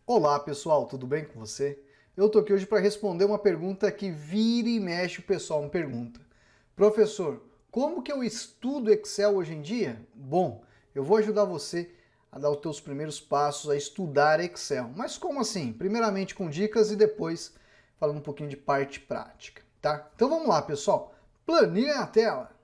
Olá pessoal, tudo bem com você? Eu tô aqui hoje para responder uma pergunta que vira e mexe o pessoal me pergunta. Professor, como que eu estudo Excel hoje em dia? Bom, eu vou ajudar você a dar os teus primeiros passos a estudar Excel. Mas como assim? Primeiramente com dicas e depois falando um pouquinho de parte prática, tá? Então vamos lá pessoal, planilha na tela!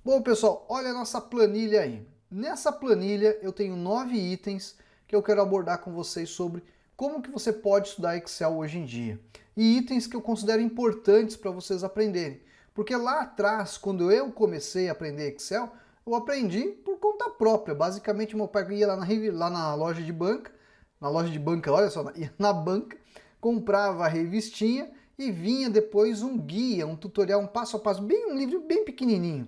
Bom, pessoal, olha a nossa planilha aí. Nessa planilha eu tenho 9 itens que eu quero abordar com vocês sobre como que você pode estudar Excel hoje em dia. E itens que eu considero importantes para vocês aprenderem. Porque lá atrás, quando eu comecei a aprender Excel, eu aprendi por conta própria. Basicamente, meu pai ia lá na loja de banca, olha só, ia na banca, comprava a revistinha e vinha depois um guia, um tutorial, um passo a passo, um livro bem pequenininho.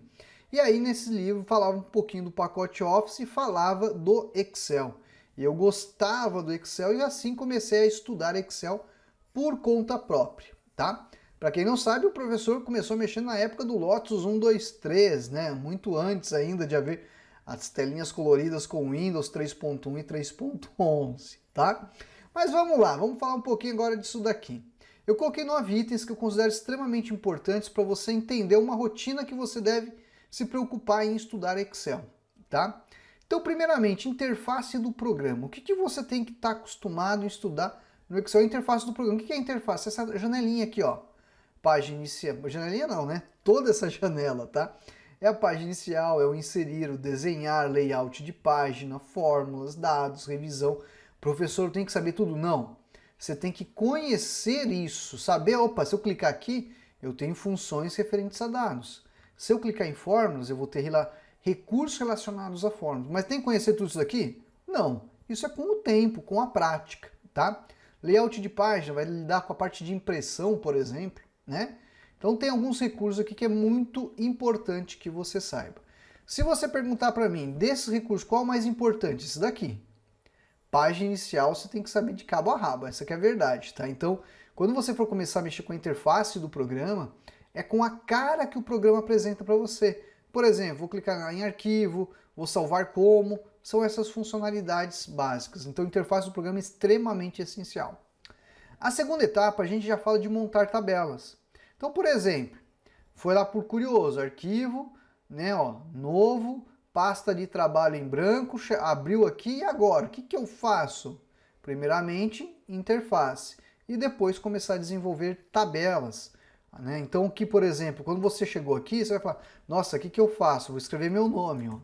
E aí nesse livro falava um pouquinho do pacote Office e falava do Excel. E eu gostava do Excel e assim comecei a estudar Excel por conta própria, tá? Para quem não sabe, o professor começou mexendo na época do Lotus 1, 2, 3, né? Muito antes ainda de haver as telinhas coloridas com Windows 3.1 e 3.11, tá? Mas vamos lá, vamos falar um pouquinho agora disso daqui. Eu coloquei 9 itens que eu considero extremamente importantes para você entender uma rotina que você deve se preocupar em estudar Excel, tá? Então, primeiramente, interface do programa. O que você tem que estar acostumado a estudar no Excel? A interface do programa. O que é a interface? Essa janelinha aqui, ó. Página inicial. Janelinha não, né? Toda essa janela, tá? É a página inicial, é o inserir, o desenhar, layout de página, fórmulas, dados, revisão. Professor, tem que saber tudo? Não. Você tem que conhecer isso, saber, opa, se eu clicar aqui, eu tenho funções referentes a dados. Se eu clicar em fórmulas, eu vou ter recursos relacionados a fórmulas. Mas tem que conhecer tudo isso aqui? Não. Isso é com o tempo, com a prática, tá? Layout de página vai lidar com a parte de impressão, por exemplo, né? Então tem alguns recursos aqui que é muito importante que você saiba. Se você perguntar para mim, desses recursos, qual é o mais importante? Esse daqui. Página inicial você tem que saber de cabo a rabo, essa que é a verdade, tá? Então, quando você for começar a mexer com a interface do programa, é com a cara que o programa apresenta para você. Por exemplo, vou clicar em arquivo, vou salvar como, são essas funcionalidades básicas. Então a interface do programa é extremamente essencial. A segunda etapa a gente já fala de montar tabelas. Então, por exemplo, foi lá por curioso, arquivo, né, ó, novo, pasta de trabalho em branco, abriu aqui e agora, o que eu faço? Primeiramente, interface e depois começar a desenvolver tabelas. Né? Então aqui, por exemplo, quando você chegou aqui, você vai falar, nossa, o que eu faço? Vou escrever meu nome. Ó.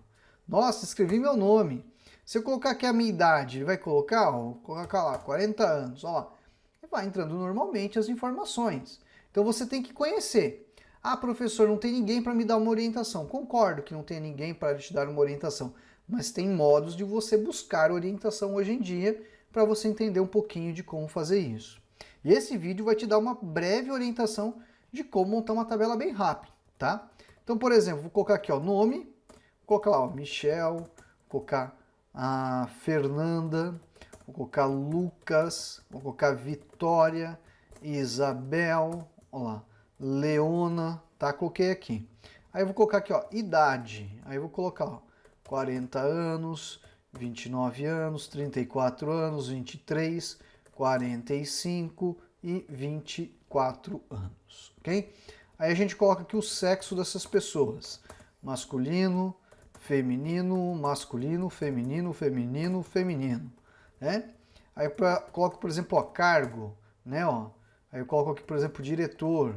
Nossa, escrevi meu nome. Se eu colocar aqui a minha idade, ele vai colocar, ó, colocar lá, 40 anos, ó lá. E vai entrando normalmente as informações. Então você tem que conhecer. Ah, professor, não tem ninguém para me dar uma orientação. Concordo que não tem ninguém para te dar uma orientação, mas tem modos de você buscar orientação hoje em dia para você entender um pouquinho de como fazer isso. E esse vídeo vai te dar uma breve orientação de como montar uma tabela bem rápido, tá? Então, por exemplo, vou colocar aqui, ó, nome, vou colocar lá, ó, Michel, vou colocar a Fernanda, vou colocar Lucas, vou colocar Vitória, Isabel, ó lá, Leona, tá? Coloquei aqui. Aí eu vou colocar aqui, ó, idade, aí eu vou colocar, ó, 40 anos, 29 anos, 34 anos, 23, 45 e 24 anos, ok? Aí a gente coloca aqui o sexo dessas pessoas. Masculino, feminino, masculino, feminino, feminino, feminino, né? Aí coloco, por exemplo, ó, cargo, né, ó. Aí eu coloco aqui, por exemplo, diretor.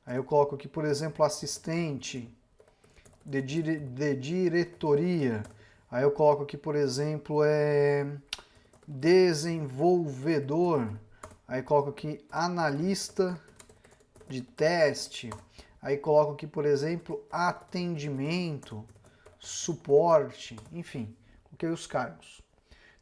Aí eu coloco aqui, por exemplo, assistente de diretoria. Aí eu coloco aqui, por exemplo, desenvolvedor. Aí coloco aqui analista de teste. Aí coloco aqui, por exemplo, atendimento, suporte, enfim, coloquei os cargos.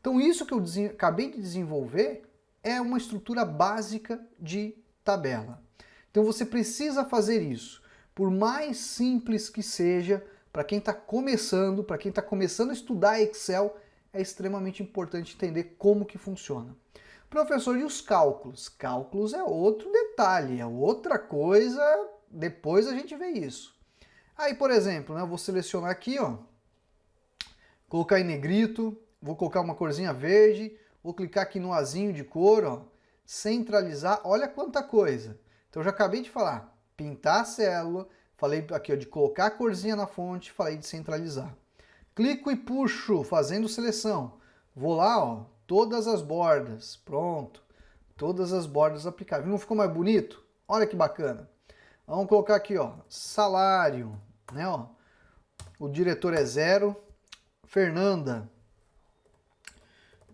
Então isso que eu acabei de desenvolver é uma estrutura básica de tabela. Então você precisa fazer isso. Por mais simples que seja, para quem está começando, a estudar Excel, é extremamente importante entender como que funciona. Professor, e os cálculos? Cálculos é outro detalhe, é outra coisa, depois a gente vê isso. Aí, por exemplo, né, eu vou selecionar aqui, ó, colocar em negrito, vou colocar uma corzinha verde, vou clicar aqui no azinho de cor, ó, centralizar, olha quanta coisa. Então eu já acabei de falar, pintar a célula, falei aqui ó, de colocar a corzinha na fonte, falei de centralizar. Clico e puxo, fazendo seleção. Vou lá, ó, todas as bordas, pronto. Todas as bordas aplicáveis. Não ficou mais bonito? Olha que bacana. Vamos colocar aqui, ó, salário, né, ó. O diretor é 0, Fernanda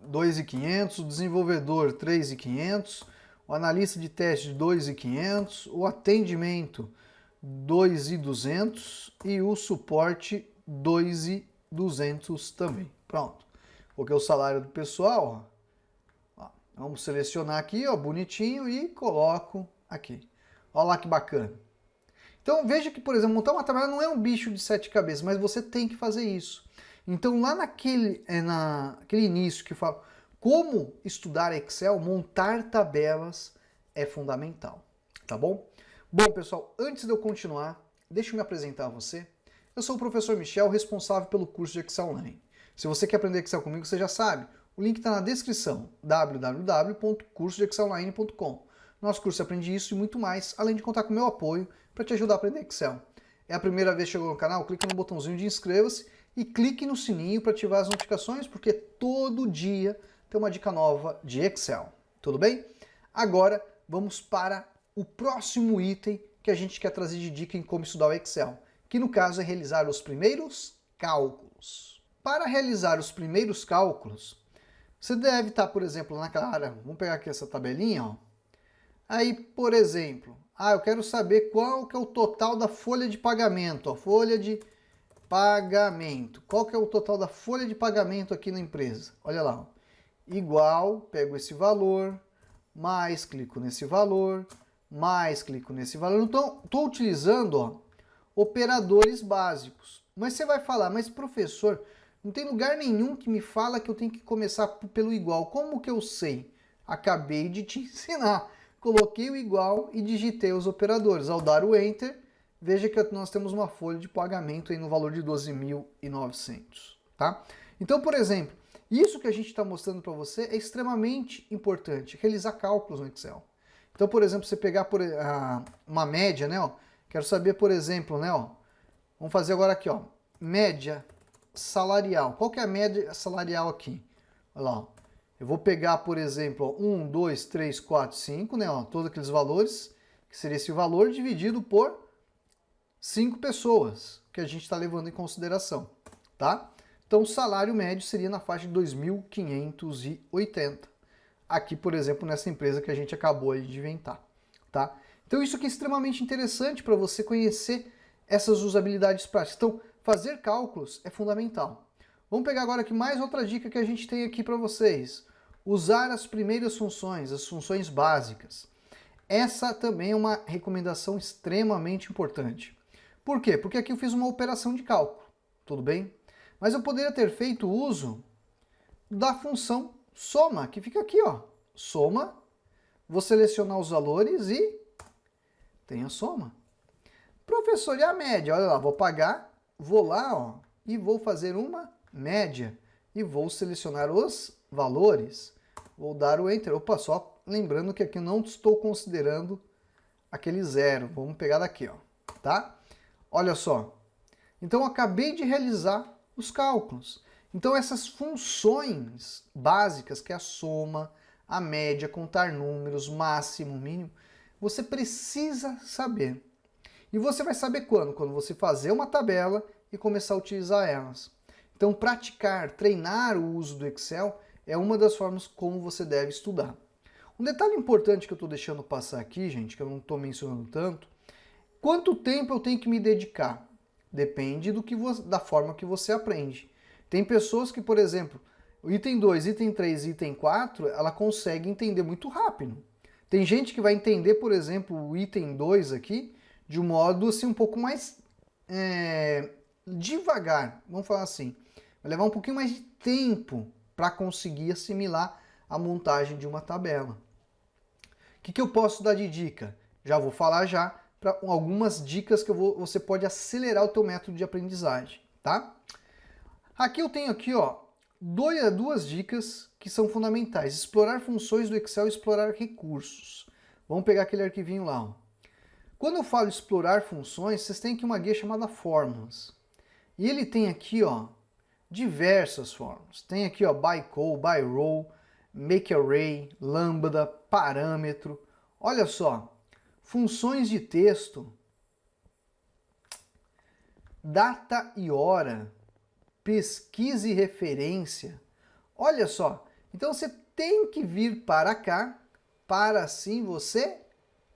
2.500, o desenvolvedor 3.500, o analista de teste 2.500, o atendimento 2.200 e o suporte 2.200 também. Pronto. Coloquei o salário do pessoal, ó. Vamos selecionar aqui, ó, bonitinho e coloco aqui. Olha lá que bacana. Então veja que, por exemplo, montar uma tabela não é um bicho de 7 cabeças, mas você tem que fazer isso. Então lá naquele início que fala como estudar Excel, montar tabelas é fundamental, tá bom? Bom, pessoal, antes de eu continuar, deixa eu me apresentar a você. Eu sou o professor Michel, responsável pelo curso de Excel Online. Se você quer aprender Excel comigo, você já sabe, o link está na descrição, www.cursodeexcelonline.com. Nosso curso aprende isso e muito mais, além de contar com o meu apoio para te ajudar a aprender Excel. É a primeira vez que chegou no canal? Clica no botãozinho de inscreva-se e clique no sininho para ativar as notificações, porque todo dia tem uma dica nova de Excel. Tudo bem? Agora vamos para o próximo item que a gente quer trazer de dica em como estudar o Excel, que no caso é realizar os primeiros cálculos. Para realizar os primeiros cálculos, você deve estar, por exemplo, naquela área, vamos pegar aqui essa tabelinha, ó. Aí, por exemplo, eu quero saber qual que é o total da folha de pagamento, ó, folha de pagamento. Qual que é o total da folha de pagamento aqui na empresa? Olha lá, ó. Igual, pego esse valor, mais clico nesse valor, mais clico nesse valor. Então, estou utilizando, ó, operadores básicos. Mas você vai falar, mas professor, não tem lugar nenhum que me fala que eu tenho que começar pelo igual. Como que eu sei? Acabei de te ensinar. Coloquei o igual e digitei os operadores. Ao dar o Enter, veja que nós temos uma folha de pagamento aí no valor de 12.900, tá? Então, por exemplo, isso que a gente está mostrando para você é extremamente importante, realizar cálculos no Excel. Então, por exemplo, você pegar uma média, né, ó, quero saber, por exemplo, né, ó, vamos fazer agora aqui, ó, média salarial. Qual que é a média salarial aqui? Olha lá, ó. Eu vou pegar, por exemplo, 1, 2, 3, 4, 5, né, ó, todos aqueles valores, que seria esse valor dividido por 5 pessoas, que a gente está levando em consideração, tá? Então o salário médio seria na faixa de 2.580. Aqui, por exemplo, nessa empresa que a gente acabou de inventar, tá? Então isso aqui é extremamente interessante para você conhecer essas usabilidades práticas. Então, fazer cálculos é fundamental. Vamos pegar agora aqui mais outra dica que a gente tem aqui para vocês. Usar as primeiras funções, as funções básicas. Essa também é uma recomendação extremamente importante. Por quê? Porque aqui eu fiz uma operação de cálculo, tudo bem? Mas eu poderia ter feito uso da função soma, que fica aqui, ó. Soma, vou selecionar os valores e tem a soma. Professor, e a média? Olha lá, vou pagar, vou lá, ó, e vou fazer uma média. E vou selecionar os valores. Vou dar o Enter. Opa, só lembrando que aqui eu não estou considerando aquele 0. Vamos pegar daqui, ó, tá? Olha só. Então eu acabei de realizar os cálculos. Então essas funções básicas, que é a soma, a média, contar números, máximo, mínimo, você precisa saber. E você vai saber quando? Quando você fazer uma tabela e começar a utilizar elas. Então praticar, treinar o uso do Excel é uma das formas como você deve estudar. Um detalhe importante que eu estou deixando passar aqui, gente, que eu não estou mencionando tanto, quanto tempo eu tenho que me dedicar? Depende da forma que você aprende. Tem pessoas que, por exemplo, o item 2, item 3 e item 4, ela consegue entender muito rápido. Tem gente que vai entender, por exemplo, o item 2 aqui, de um modo assim, um pouco mais devagar, vamos falar assim. Vai levar um pouquinho mais de tempo para conseguir assimilar a montagem de uma tabela. O que eu posso dar de dica? Já vou falar já para algumas dicas que você pode acelerar o teu método de aprendizagem, tá? Aqui eu tenho aqui, ó, duas dicas que são fundamentais. Explorar funções do Excel e explorar recursos. Vamos pegar aquele arquivinho lá, ó. Quando eu falo explorar funções, vocês têm aqui uma guia chamada Fórmulas. E ele tem aqui, ó, diversas fórmulas. Tem aqui, ó, by call, by row, make array, lambda, parâmetro. Olha só, funções de texto, data e hora, pesquisa e referência. Olha só, então você tem que vir para cá para assim você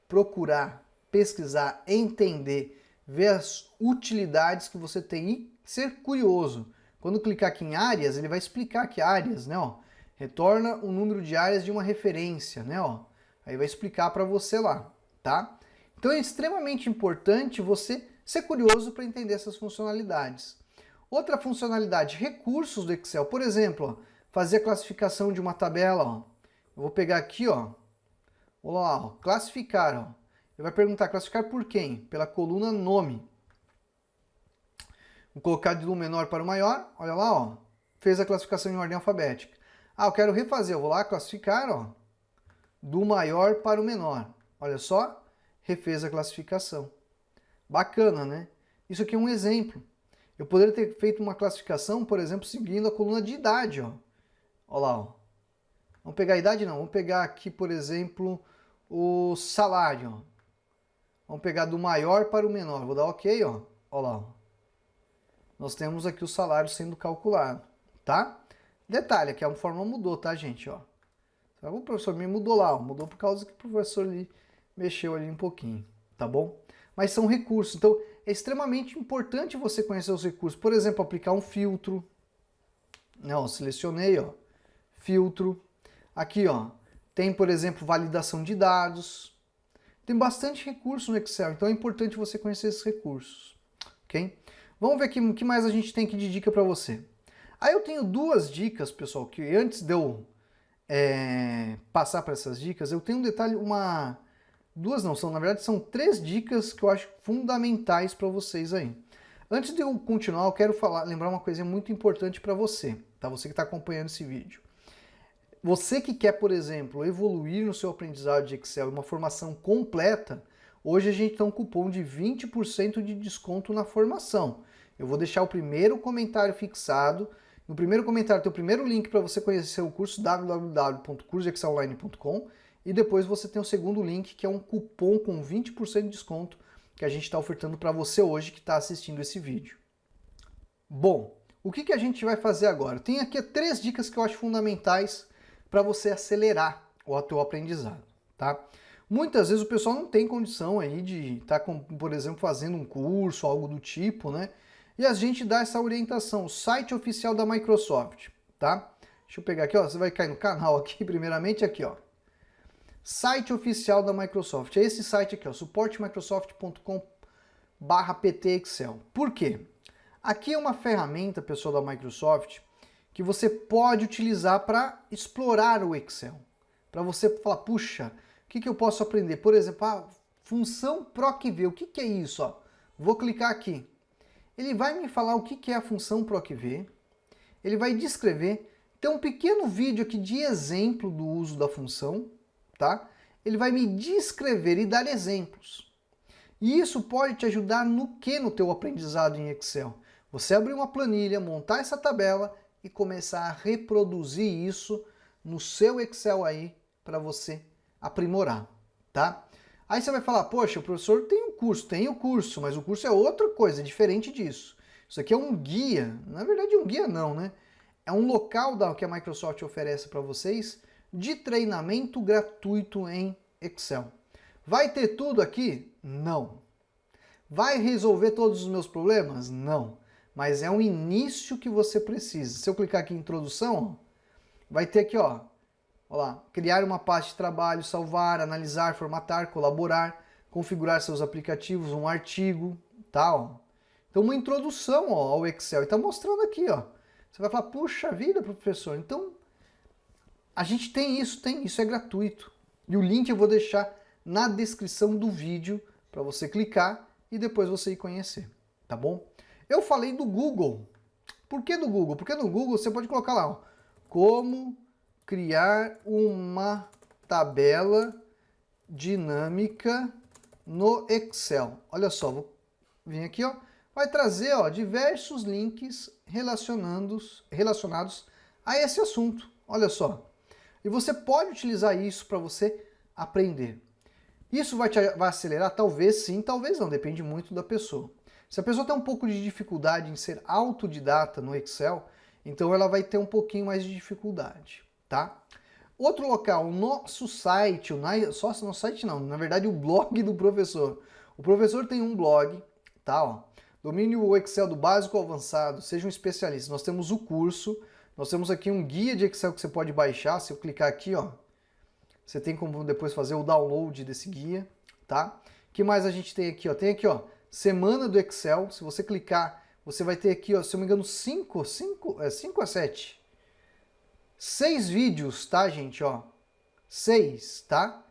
procurar, pesquisar, entender, ver as utilidades que você tem e ser curioso. Quando clicar aqui em áreas, ele vai explicar que áreas, né, ó, retorna o número de áreas de uma referência, né, ó. Aí vai explicar para você lá, tá? Então é extremamente importante você ser curioso para entender essas funcionalidades. Outra funcionalidade, recursos do Excel. Por exemplo, ó, fazer a classificação de uma tabela. Ó. Eu vou pegar aqui, ó, vou lá, ó, classificar. Ó. Ele vai perguntar, classificar por quem? Pela coluna nome. Vou colocar do menor para o maior. Olha lá, ó, fez a classificação em ordem alfabética. Ah, eu quero refazer. Eu vou lá classificar, ó, do maior para o menor. Olha só, refez a classificação. Bacana, né? Isso aqui é um exemplo. Eu poderia ter feito uma classificação, por exemplo, seguindo a coluna de idade, ó. Olha lá, ó. Vamos pegar a idade? Não. Vamos pegar aqui, por exemplo, o salário. Ó. Vamos pegar do maior para o menor. Vou dar OK, ó. Olha lá, ó. Nós temos aqui o salário sendo calculado, tá? Detalhe, aqui a fórmula mudou, tá, gente? Ó. O professor me mudou lá, ó. Mudou por causa que o professor ali mexeu ali um pouquinho, tá bom? Mas são recursos, então é extremamente importante você conhecer os recursos. Por exemplo, aplicar um filtro. Não, selecionei, ó, filtro. Aqui, ó, tem, por exemplo, validação de dados. Tem bastante recurso no Excel, então é importante você conhecer esses recursos, ok? Vamos ver aqui o que mais a gente tem aqui de dica para você. Aí eu tenho duas dicas, pessoal, que antes de eu passar para essas dicas, eu tenho um detalhe, duas não, na verdade são 3 dicas que eu acho fundamentais para vocês aí. Antes de eu continuar, eu quero lembrar uma coisa muito importante para você, tá? Você que está acompanhando esse vídeo. Você que quer, por exemplo, evoluir no seu aprendizado de Excel, uma formação completa, hoje a gente tem um cupom de 20% de desconto na formação. Eu vou deixar o primeiro comentário fixado. No primeiro comentário tem o primeiro link para você conhecer o curso www.cursoexcelonline.com e depois você tem o segundo link que é um cupom com 20% de desconto que a gente está ofertando para você hoje que está assistindo esse vídeo. Bom, o que a gente vai fazer agora? Tem aqui 3 dicas que eu acho fundamentais para você acelerar o teu aprendizado, tá? Muitas vezes o pessoal não tem condição aí de estar, por exemplo, fazendo um curso, algo do tipo, né? E a gente dá essa orientação, o site oficial da Microsoft, tá? Deixa eu pegar aqui, ó, você vai cair no canal aqui, primeiramente aqui, ó. Site oficial da Microsoft, é esse site aqui, ó, supportmicrosoft.com/pt Excel. Por quê? Aqui é uma ferramenta, pessoal da Microsoft, que você pode utilizar para explorar o Excel. Para você falar, puxa, o que eu posso aprender? Por exemplo, a função PROC-V, o que é isso? Ó? Vou clicar aqui. Ele vai me falar o que é a função PROC-V, ele vai descrever, tem um pequeno vídeo aqui de exemplo do uso da função, tá? Ele vai me descrever e dar exemplos. E isso pode te ajudar no que no teu aprendizado em Excel? Você abrir uma planilha, montar essa tabela e começar a reproduzir isso no seu Excel aí para você aprimorar, tá? Aí você vai falar, poxa, o professor tem o curso, mas o curso é outra coisa, é diferente disso. Isso aqui é um guia, na verdade um guia não, né? É um local que a Microsoft oferece para vocês de treinamento gratuito em Excel. Vai ter tudo aqui? Não. Vai resolver todos os meus problemas? Não. Mas é um início que você precisa. Se eu clicar aqui em introdução, ó, vai ter aqui, ó, lá, criar uma pasta de trabalho, salvar, analisar, formatar, colaborar, configurar seus aplicativos, um artigo, tal. Então uma introdução, ó, ao Excel. E está mostrando aqui, ó. Você vai falar, puxa vida, professor, então A gente tem, isso é gratuito. E o link eu vou deixar na descrição do vídeo para você clicar e depois você ir conhecer, tá bom? Eu falei do Google. Por que do Google? Porque no Google você pode colocar lá, ó, como criar uma tabela dinâmica no Excel. Olha só, vou vir aqui, ó, vai trazer, ó, diversos links relacionados a esse assunto. Olha só. E você pode utilizar isso para você aprender. Isso vai acelerar? Talvez sim, talvez não, depende muito da pessoa. Se a pessoa tem um pouco de dificuldade em ser autodidata no Excel, então ela vai ter um pouquinho mais de dificuldade, tá? Outro local, o nosso site, só nosso site não, na verdade o blog do professor. O professor tem um blog, tá? Ó, domine o Excel do básico ao avançado, seja um especialista. Nós temos o curso, nós temos aqui um guia de Excel que você pode baixar. Se eu clicar aqui, ó, você tem como depois fazer o download desse guia, tá? O que mais a gente tem aqui, ó? Tem aqui, ó, semana do Excel. Se você clicar, você vai ter aqui, ó, se eu não me engano, 5 a 7. 6 vídeos, tá, gente, ó? 6, tá?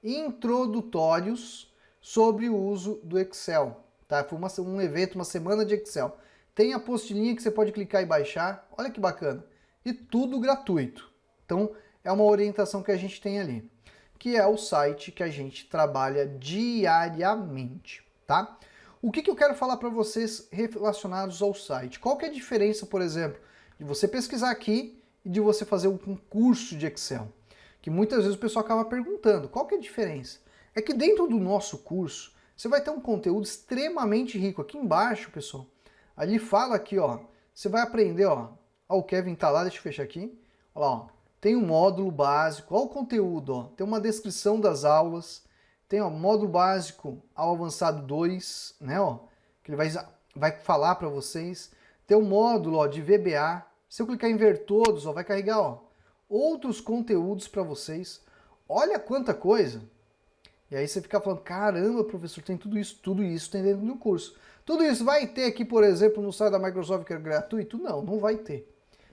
Introdutórios sobre o uso do Excel, tá? Foi um evento, uma semana de Excel. Tem a apostilinha que você pode clicar e baixar. Olha que bacana. E tudo gratuito. Então, é uma orientação que a gente tem ali, que é o site que a gente trabalha diariamente, tá? O que eu quero falar para vocês relacionados ao site? Qual que é a diferença, por exemplo, de você pesquisar aqui e de você fazer um curso de Excel? Que muitas vezes o pessoal acaba perguntando, qual que é a diferença? É que dentro do nosso curso, você vai ter um conteúdo extremamente rico. Aqui embaixo, pessoal, ali fala aqui, ó, você vai aprender, ó, o Kevin tá lá, deixa eu fechar aqui, olha lá, ó, tem um módulo básico, olha o conteúdo, ó, tem uma descrição das aulas, tem, ó, módulo básico ao avançado 2, né, ó, que ele vai falar para vocês, tem um módulo, ó, de VBA, se eu clicar em ver todos, ó, vai carregar, ó, outros conteúdos para vocês, olha quanta coisa. E aí você fica falando, caramba, professor, tem tudo isso tem dentro do curso. Tudo isso vai ter aqui, por exemplo, no site da Microsoft que é gratuito? Não, não vai ter.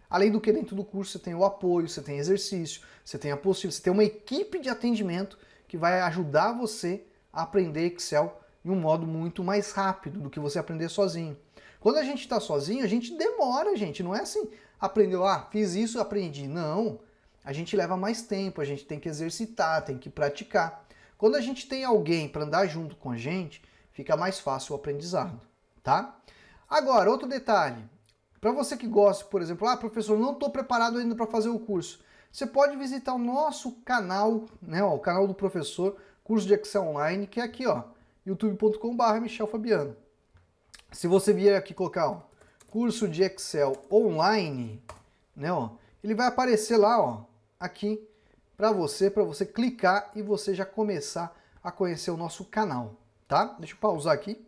Além do que dentro do curso você tem o apoio, você tem exercício, você tem apostila, você tem uma equipe de atendimento que vai ajudar você a aprender Excel em um modo muito mais rápido do que você aprender sozinho. Quando a gente está sozinho, a gente demora, gente. Não é assim, aprendeu, fiz isso, aprendi. Não, a gente leva mais tempo, a gente tem que exercitar, tem que praticar. Quando a gente tem alguém para andar junto com a gente, fica mais fácil o aprendizado, tá? Agora, outro detalhe. Para você que gosta, por exemplo, professor, não estou preparado ainda para fazer o curso. Você pode visitar o nosso canal, né, ó, o canal do professor, curso de Excel Online, que é aqui, ó, youtube.com/Michel Fabiano. Se você vier aqui colocar, ó, curso de Excel Online, né, ó, ele vai aparecer lá, ó, aqui, para você clicar e você já começar a conhecer o nosso canal, tá? Deixa eu pausar aqui.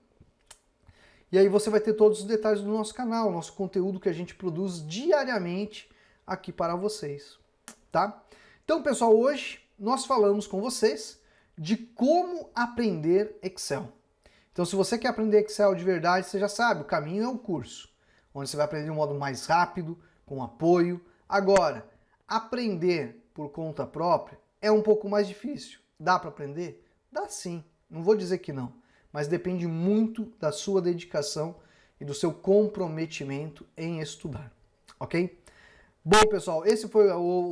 E aí você vai ter todos os detalhes do nosso canal, nosso conteúdo que a gente produz diariamente aqui para vocês, tá? Então, pessoal, hoje nós falamos com vocês de como aprender Excel. Então, se você quer aprender Excel de verdade, você já sabe, o caminho é o curso, onde você vai aprender de um modo mais rápido, com apoio. Agora, aprender por conta própria é um pouco mais difícil. Dá para aprender? Dá sim, não vou dizer que não, mas depende muito da sua dedicação e do seu comprometimento em estudar, ok? Bom, pessoal,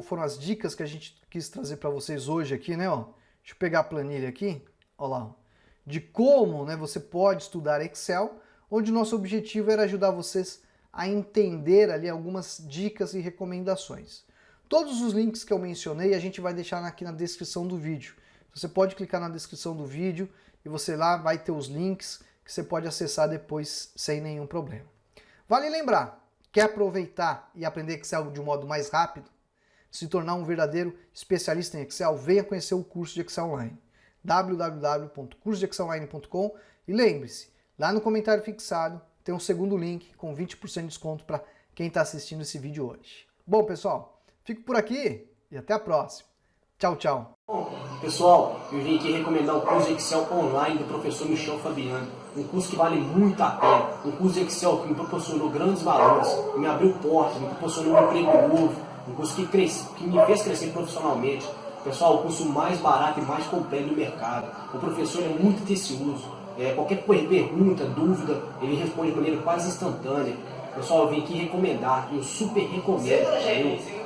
foram as dicas que a gente quis trazer para vocês hoje aqui, né? Ó, deixa eu pegar a planilha aqui, ó lá, ó, de como, né, você pode estudar Excel, onde o nosso objetivo era ajudar vocês a entender ali algumas dicas e recomendações. Todos os links que eu mencionei a gente vai deixar aqui na descrição do vídeo. Você pode clicar na descrição do vídeo e você lá vai ter os links que você pode acessar depois sem nenhum problema. Vale lembrar, quer aproveitar e aprender Excel de um modo mais rápido? Se tornar um verdadeiro especialista em Excel? Venha conhecer o curso de Excel Online. www.cursodeexcelonline.com e lembre-se, lá no comentário fixado tem um segundo link com 20% de desconto para quem está assistindo esse vídeo hoje. Bom, pessoal, fico por aqui e até a próxima. Tchau, tchau. Bom, pessoal, eu vim aqui recomendar o curso de Excel Online do professor Michel Fabiano. Um curso que vale muito a pena. Um curso de Excel que me proporcionou grandes valores, que me abriu portas, me proporcionou um emprego novo. um curso que me fez crescer profissionalmente. Pessoal, o curso mais barato e mais completo do mercado. O professor é muito atencioso. Qualquer pergunta, dúvida, ele responde de maneira quase instantânea. Pessoal, eu vim aqui recomendar, eu super recomendo.